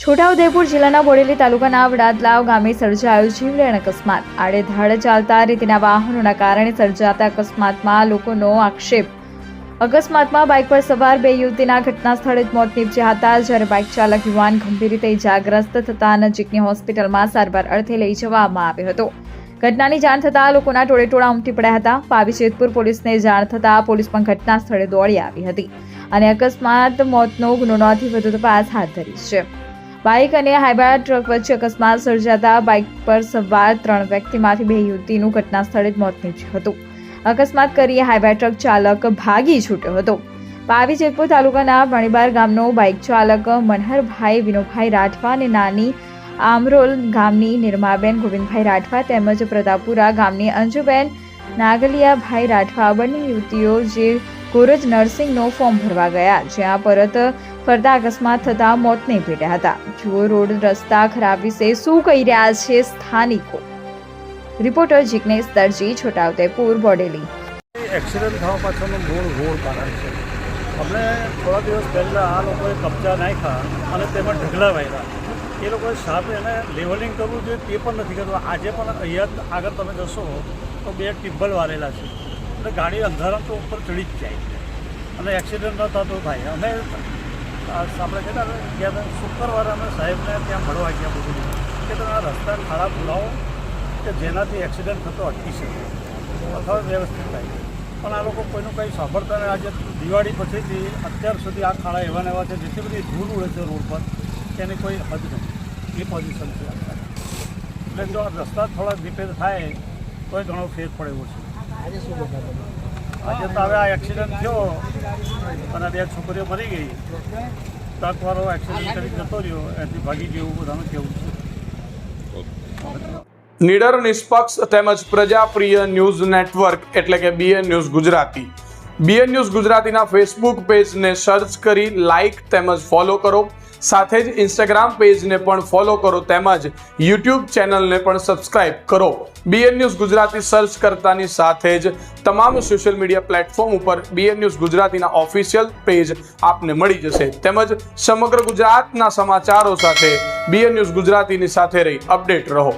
છોટાઉદેપુર જિલ્લાના બોડેલી તાલુકાના વડાદલાવ ગામે સર્જાયો જીવલેણ અકસ્માત। આડેધડ ચાલતા રીતના વાહનોના કારણે સર્જાતા અકસ્માતમાં લોકોનો આક્ષેપ। અકસ્માતમાં બાઇક પર સવાર બે યુવતીના ઘટના સ્થળે જ મોત નીપજ્યા હતા, જ્યારે બાઇક ચાલક યુવાન ગંભીર રીતે ઇજાગ્રસ્ત થતા નજીકની હોસ્પિટલમાં સારવાર અર્થે લઈ જવામાં આવ્યો હતો। ઘટનાની જાણ થતાં લોકોના ટોળેટોળા ઉમટી પડ્યા હતા। પાવી જેતપુર પોલીસને જાણ થતાં પોલીસ પણ ઘટના સ્થળે દોડી આવી હતી અને અકસ્માત મોતનો ગુનો નોંધી વધુ તપાસ હાથ ધરી છે। બાઇક અને હાઇવા ટ્રક વચ્ચે અકસ્માત સર્જાતા બાઇક પર સવાર 3 વ્યક્તિમાંથી 2 યુવતીનું ઘટના સ્થળે જ મોત નીપજ્યું હતું। અકસ્માત કરી હાઇવા ટ્રક ચાલક ભાગી છૂટ્યો હતો। પાવી જેતપુર તાલુકાના મણીબાર ગામનો બાઇક ચાલક મનહરભાઈ વિનોભાઈ રાઠવા અને નાની આમરોલ ગામની નિરમાબેન ગોવિંદભાઈ રાઠવા તેમજ પ્રતાપપુરા ગામની અંજુબેન નાગલિયાભાઈ રાઠવા બંને યુવતીઓ જે કોરજ નર્સિંગનો ફોર્મ ભરવા ગયા, જ્યાં પરત ફરતા અકસ્માત થતા મોતને ભેટ્યા હતા। જુઓ રોડ રસ્તા ખરાબ વિશે શું કહી રહ્યા છે સ્થાનિકો। રિપોર્ટર જિગ્નેશ દરજી, છોટાઉદેપુર, બોડેલી। એક્સિડન્ટ થવા પાછળનું મૂળ કારણ છે। અમને થોડા દિવસ પહેલાં આ લોકોએ કબજા નાખ્યા અને તેમાં ઢગલા વાળ્યા। એ લોકોએ સામે એને લેવલિંગ કરવું જોઈએ તે પણ નથી કરવું। આજે પણ અહીંયા આગળ તમે જશો તો 2 ટિબ્બલ વારેલા છે એટલે ગાડી અંધારા તો ઉપર ચડી જ જાય છે અને એક્સિડન્ટ ન થતો થાય। અમે આપણે કહેતા ગયા શુક્રવારે અમે સાહેબને ત્યાં મળવા ગયા બધું કે તમે આ રસ્તા ખાડા પુરાવો કે જેનાથી એક્સિડન્ટ થતો અટકી શકે અથવા વ્યવસ્થિત થાય, પણ આ લોકો કોઈનું કંઈ સાંભળતા નહીં। આજે દિવાળી પછીથી અત્યાર સુધી આ ખાડા એવા એવા છે, જેટલી બધી ધૂળ ઉડે છે રોડ પર તેની કોઈ હદ નહીં। એ પોઝિશન છે એટલે જો આ રસ્તા થોડા રિપેર થાય તો ઘણો ફેર પડે એવો છે। આજે શું બતાવે? આજે તો હવે આ એક્સિડન્ટ થયો અને 2 છોકરીઓ મરી ગઈ। ટ્રકવાળો એક્સિડન્ટ કરી જતો રહ્યો, એથી ભાગી ગયો એવું બધાનું કહેવું છે। નિડર, નિષ્પક્ષ તેમજ પ્રજાપ્રિય ન્યૂઝ નેટવર્ક એટલે કે BN news Gujarati. BN news ગુજરાતીના ફેસબુક પેજને સર્ચ કરી લાઇક તેમજ ફોલો કરો, સાથે જ ઇન્સ્ટાગ્રામ પેજને પણ ફોલો કરો તેમજ યુટ્યુબ ચેનલને પણ સબસ્ક્રાઇબ કરો। BN ન્યૂઝ ગુજરાતી સર્ચ કરતાની સાથે જ તમામ સોશિયલ મીડિયા પ્લેટફોર્મ ઉપર BN ન્યૂઝ ગુજરાતીના ઓફિશિયલ પેજ આપને મળી જશે તેમજ સમગ્ર ગુજરાતના સમાચારો સાથે BN ન્યૂઝ ગુજરાતીની સાથે રહી અપડેટ રહો।